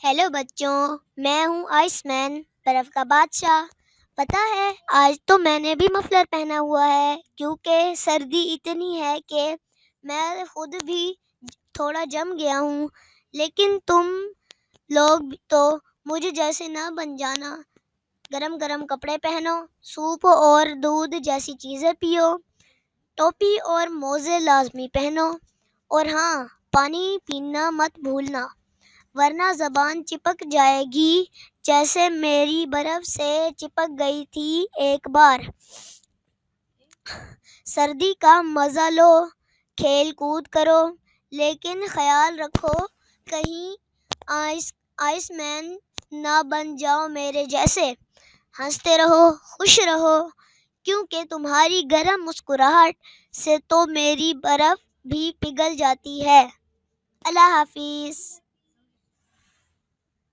Hello بچوں، میں ہوں آئس مین، برف کا بادشاہ۔ پتہ ہے آج تو میں نے بھی مفلر پہنا ہوا ہے کیونکہ سردی اتنی ہے کہ میں خود بھی تھوڑا جم گیا ہوں، لیکن تم لوگ تو مجھے جیسے نہ بن جانا۔ گرم گرم کپڑے پہنو، سوپ اور دودھ جیسی چیزیں پیو، ٹوپی اور موزے لازمی پہنو، اور ہاں، پانی پینا مت بھولنا ورنہ زبان چپک جائے گی جیسے میری برف سے چپک گئی تھی ایک بار۔ سردی کا مزہ لو، کھیل کود کرو، لیکن خیال رکھو کہیں آئس مین نہ بن جاؤ میرے جیسے۔ ہنستے رہو، خوش رہو، کیونکہ تمہاری گرم مسکراہٹ سے تو میری برف بھی پگھل جاتی ہے۔ اللہ حافظ۔